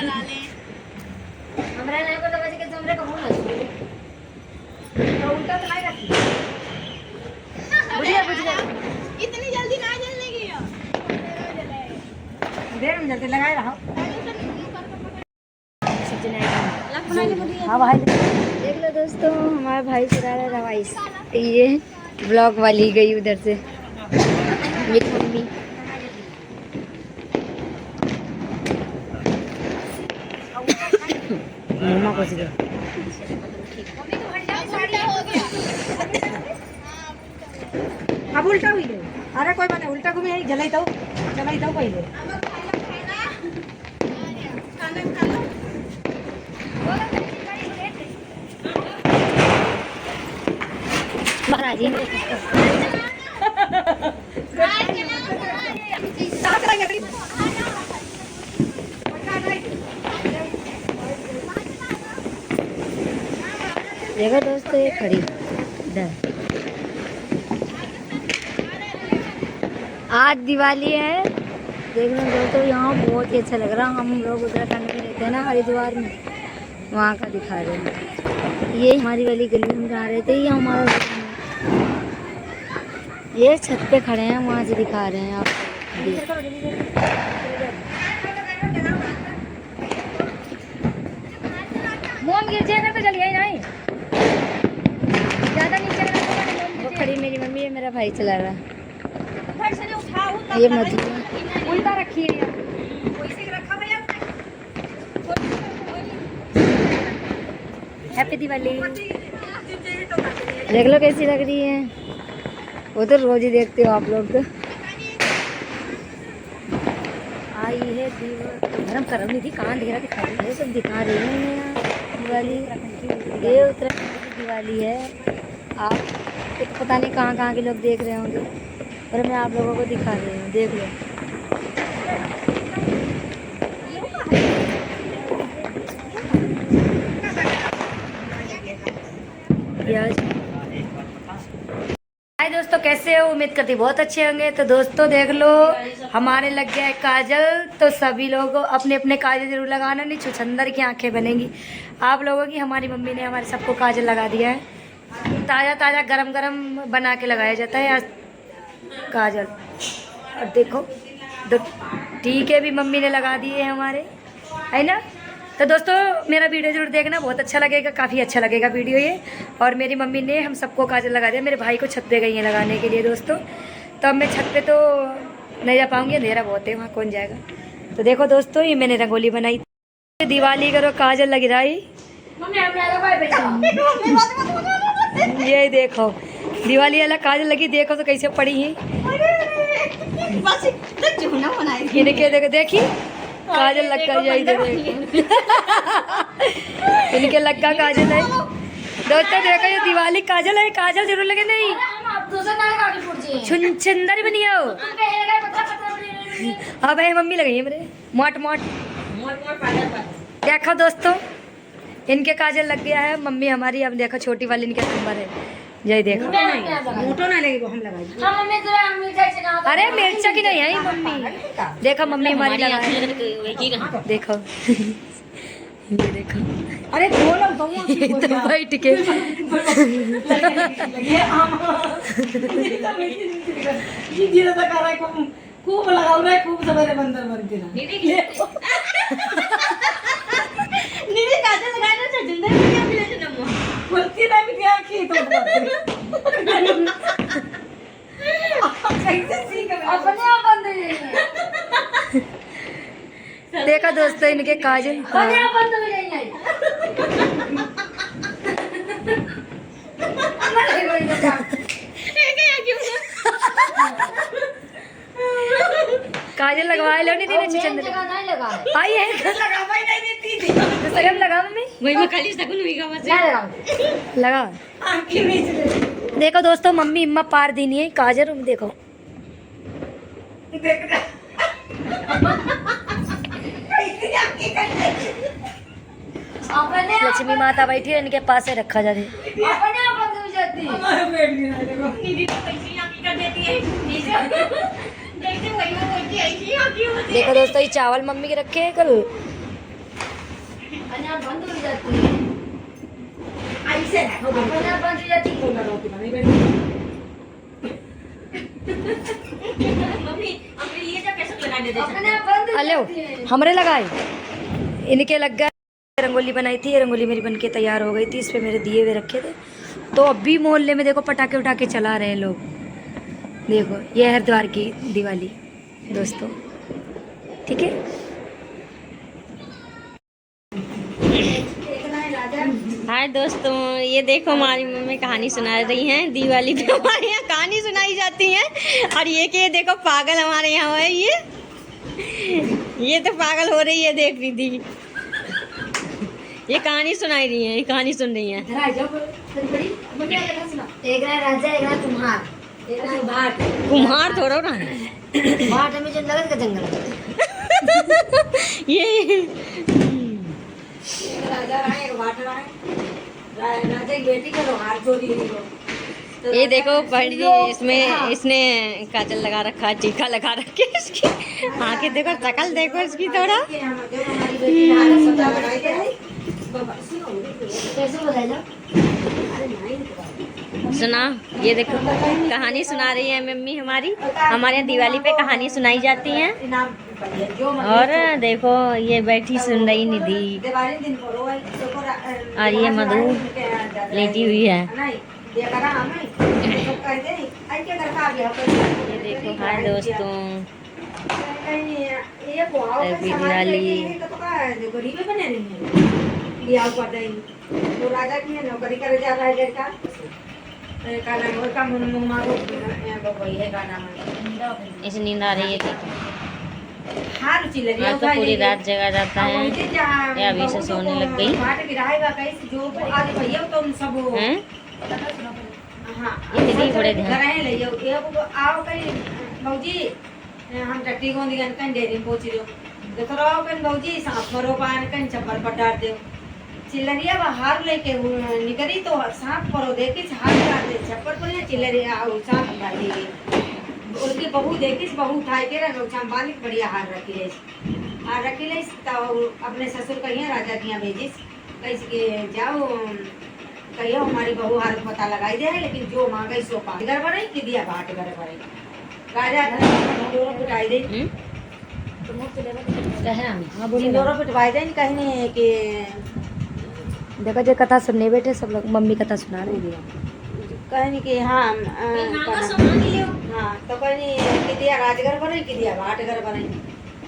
हमरा नहीं पता बजे के हमरे का होना चाहिए तो उल्टा तो नहीं रखी बुढ़िया बुझ गई इतनी जल्दी ना जलने की देर में जल्दी लगाए रहो हाँ भाई देख लो दोस्तों हमारा भाई चला रहा है भाई ये ब्लॉग वाली गई उधर से ये मम्मी मम्मा कुछ गया अब उल्टा हुई गई अरे कोई बात नहीं उल्टा घूमी है जलाई दो पहले महाराज जी देखो दोस्तों ये खड़ी इधर आज दिवाली है देख लो दोस्तों यहाँ बहुत ही अच्छा लग रहा है हम लोग उत्तराखंड में रहते हैं ना हरिद्वार में वहाँ का दिखा रहे हैं ये हमारी वाली गली में जा रहे थे ये हमारा ये छत पे खड़े हैं वहाँ से दिखा रहे हैं आप मोम गिर जाएगा तो चलिए नहीं ज़्यादा नीचे वो खड़ी मेरी मम्मी है मेरा भाई चला रहा है ये मधु उल्टा रखी है हैप्पी दिवाली देख लो कैसी लग रही है वो तो रोज ही देखते हो आप लोग तो आई है गरम कर रही थी कहाँ दिखा रही है सब दिखा रही है दिवाली ये उत्तराखंड की दिवाली है आप तो पता नहीं कहाँ के लोग देख रहे होंगे और मैं आप लोगों को दिखा रही हूँ देख लो हाय दोस्तों कैसे हो उम्मीद करती बहुत अच्छे होंगे तो दोस्तों देख लो हमारे लग गया है काजल तो सभी लोग अपने अपने काजल जरूर लगाना नहीं छुछंदर की आंखें बनेंगी आप लोगों की हमारी मम्मी ने हमारे सबको काजल लगा दिया है ताज़ा ताज़ा गरम गरम बना के लगाया जाता है आज काजल और देखो टीके भी मम्मी ने लगा दिए हैं हमारे है ना तो दोस्तों मेरा वीडियो जरूर देखना बहुत अच्छा लगेगा काफ़ी अच्छा लगेगा वीडियो ये और मेरी मम्मी ने हम सबको काजल लगा दिया मेरे भाई को छत पे गई है लगाने के लिए दोस्तों तो अब मैं छत पे तो नहीं जा पाऊँगी अंधेरा बहुत है वहाँ कौन जाएगा तो देखो दोस्तों ये मैंने रंगोली बनाई दिवाली करो काजल लग रही ये देखो दिवाली वाला काजल लगी देखो तो कैसे पड़ी है इनके देखो देखी काजल लगा यही देखो इनके लगा काजल है दोस्तों देखो ये दिवाली काजल है काजल जरूर लगे नहीं छुंदर बनी हो हाँ भाई मम्मी लगी है मेरे मोट मोट देखो दोस्तों इनके काजल लग गया है मम्मी हमारी अब देखो छोटी वाली इनके नंबर है यही देखो मोटो ना लगेगा हम लगाएंगे अरे मिर्चा की नहीं है मम्मी देखो मम्मी हमारी लगा देखो ये देखो अरे तो बैठ के खूब लगाओ ना खूब सवेरे बंदर बन के नीचे काजल लगाना था जिंदगी में क्या मिले जन्म बोलती ना भी क्या की तो अपने आप बंद है देखा दोस्तों इनके काजल अपने आप बंद हो जाएंगे काजल लगवाए लो नहीं देने चंद्र नहीं लगा आई है लगा ही नहीं देती थी तो सगम लगा मम्मी वही मैं खाली सगुन हुई का बस लगा आंखें बीच देखो दोस्तों मम्मी इम्मा पार देनी है काजल तुम देखो लक्ष्मी माता बैठी है इनके पास से रखा जाते देखो दोस्तों ये चावल मम्मी के रखे हैं कल अन्या बंद हो जाती है, ऐसे ना हो अन्या बंद हो जाती है। मम्मी अपने लिए तो कैसे लगा देते अपने बंद हो जाती है। हमरे लगाए, इनके लग गए। रंगोली बनाई थी, ये रंगोली मेरी बनके तैयार हो गई थी, इस पे मेरे दिए हुए रखे थे। तो अभी मोहल्ले में देखो पटाखे उठाके चला रहे हैं लोग। देखो ये है हरिद्वार की दिवाली दोस्तों, ठीक है। हाय दोस्तों, ये देखो हमारी मम्मी कहानी सुना रही हैं। दिवाली पे हमारे यहाँ कहानी सुनाई जाती है। और ये देखो पागल हमारे यहाँ है ये तो पागल हो रही है, देख रही थी। ये कहानी सुनाई रही है, ये कहानी सुन रही है। एक राजा एक कुम्हार, एक भाट। कुम्हार थोड़ा ना भाट में जो लगत का जंगल ये राजा रहा है, एक भाट रहा है। राजा की बेटी का लोहार चोरी हुई हो। तो ये देखो राजा पंडित जी, सुन लो, इसमें हाँ। इसने काजल लगा रखा है, टीका लगा रखी है इसकी। आंखें देखो, शकल देखो इसकी थोड़ा। हमारी बेटी हालत सजा बनाई है। कैसे बताया? सुना, ये देखो कहानी सुना रही है मम्मी हमारी। हमारे यहाँ दिवाली पे कहानी सुनाई जाती है। और देखो ये बैठी सुन रही निधि, और ये मधु लेटी हुई है। ये देखो, हाय दोस्तों, हैप्पी दिवाली। तो राजा की नौकरी करे जा रहा है लड़का का नाम और का मुन मारो कोई है का नाम है। इस नींद आ रही है, देखो हार चिल्ले आज तो पूरी रात जगा जाता है। ये अभी से सोने लग गई बाट गिराएगा कैसे जो आज भैया तो उन सब हैं। हां ये दीदी बड़े ध्यान घरे ले जाओ, ये आओ कहीं भौजी हम टट्टी गोंदी गन कहीं डेरी पहुंच रहो, देखो रहो कहीं भौजी सांप मरो पान कहीं चप्पल पटार दे। चिल्लरिया बाहर लेके निकली तो सांप परो देखी हाथ काट दे, चप्पल पर या चिल्लरिया और सांप डाली गई। उसकी बहू देखी, बहू उठाई के रंग बांध बढ़िया हार रखी ले, हार रखी ले। तो अपने ससुर कहिए राजा के यहाँ भेजिस, कैसे के जाओ कहिए हमारी बहू हार पता लगाई दे है, लेकिन जो मांगे सो पा घर बनाई कि दिया बाट घर बनाई। राजा दोनों पिटाई दे, दोनों पिटवाई दे कहीं नहीं कि देखो जो कथा सुनने बैठे सब लोग, मम्मी कथा सुना रही थी कहीं कि हाँ हाँ तो कहीं कि दिया राजघर बनाई कि दिया भाट घर बनाई।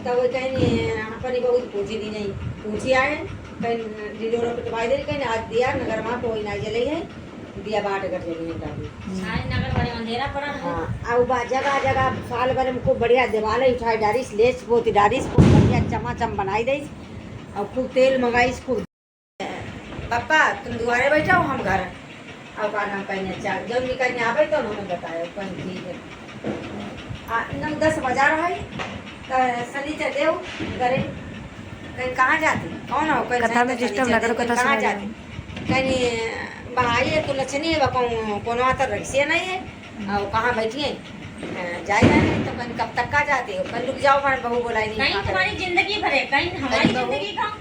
तो वो कहीं अपनी बहुत पूछी दी नहीं, पूछी आए कहीं डिडोरो पिटवाई दे, कहीं आज दिया नगर माँ कोई ना जले है, दिया भाट घर जली है नगर बड़े अंधेरा पड़ा। हाँ अब जगह जगह साल भर में खूब बढ़िया दिवाले उठाई डारिस लेस पोती डारिस खूब बढ़िया चमाचम बनाई दी और खूब तेल मंगाई खूब। पापा तुम दुआरे बैठो हम घर अब का नाम कहने चाह जब भी कहने आवे तो हमें बताया कहीं ठीक है। 9-10 बजा रहा है तो शनिचर देव करे कहीं कहाँ जाती कौन हो कहीं कथा में डिस्टर्ब ना करो, कथा कहाँ जाती कहीं बहाई है तो लक्षणी है कोनो आता रखिए नहीं है और कहाँ बैठी है जाएगा नहीं तो कहीं कब तक का जाते हो, कहीं रुक जाओ हमारे बहू बोलाई नहीं कहीं तुम्हारी जिंदगी भर है, कहीं हमारी जिंदगी का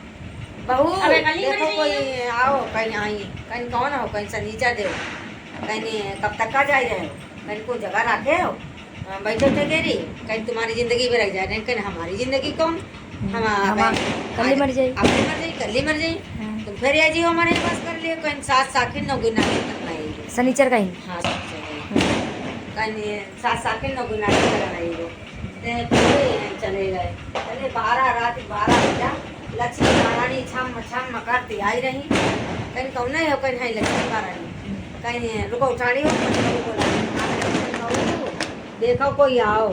बहू अबे गली में देखो नहीं कोई आओ कहीं आई कहीं कौन हो कहीं शनिचर देव कहीं कब तक का जाए रहे हो, कहीं कोई जगह रखे हो बैठे थे गेरी कहीं तुम्हारी जिंदगी में रख जाए कहीं हमारी जिंदगी कौन हम कल मर जाए अपनी मर जाए कल मर जाए तुम फिर आ जियो हमारे पास कर लियो कहीं 7 साखिन न गुना तक नहीं शनिचर का ही हाँ कहीं 7 साखिन न गुना तक नहीं हो चले गए चले 12 रात 12 बजा लक्ष्मी महारानी छम छम करती आई रही कहीं कौन नहीं हो कहीं नहीं लक्ष्मी महारानी कहीं रुको उठाड़ी हो देखो कोई आओ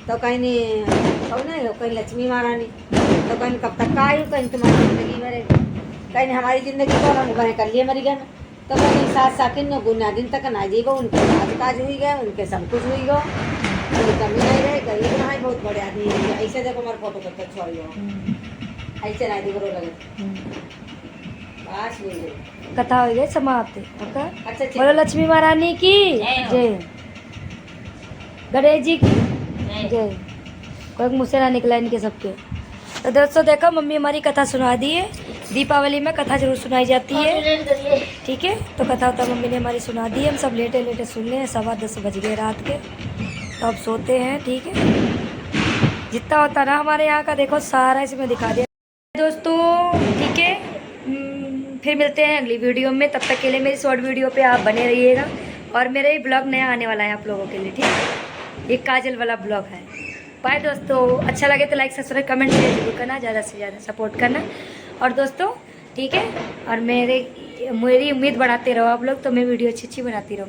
तो कहीं कौन नहीं हो कहीं लक्ष्मी महारानी तो कहीं कब तक का आई कहीं तुम्हारी जिंदगी में रहेगी कहीं हमारी जिंदगी को हम कहीं कर लिए मरी गए तो कहीं 7 साकिन गुना दिन तक ना जीवो उनके काज काज हुई गए उनके सब कुछ हुई गो कोई कमी नहीं रहे गरीब ना है बहुत बड़े आदमी है ऐसे देखो हमारे फोटो कब तक छोड़ी हो ऐसे ना दिखो लगे बस हुई कथा हो गई समाप्त। अच्छा बोलो लक्ष्मी महारानी की जय, गणेश जी की जय। कोई मुँह से ना निकला इनके सबके। तो दोस्तों देखो मम्मी हमारी कथा सुना दी है दीपावली में कथा जरूर सुनाई जाती है, ठीक है। तो कथा तो मम्मी ने हमारी सुना दी है, हम सब लेटे लेटे सुन रहे हैं। 10:15 बज गए रात के, तो अब सोते हैं, ठीक है। जितना होता ना हमारे यहाँ का देखो सारा इसमें दिखा दिया दोस्तों, ठीक है। फिर मिलते हैं अगली वीडियो में, तब तक के लिए मेरी शॉर्ट वीडियो पे आप बने रहिएगा। और मेरा ही ब्लॉग नया आने वाला है आप लोगों के लिए, ठीक है। एक काजल वाला ब्लॉग है। बाय दोस्तों, अच्छा लगे तो लाइक सब्सक्राइब कमेंट शेयर जरूर करना, ज़्यादा से ज़्यादा सपोर्ट करना। और दोस्तों ठीक है, और मेरी उम्मीद बढ़ाते रहो आप लोग, तो मैं वीडियो अच्छी अच्छी बनाती रहूँ।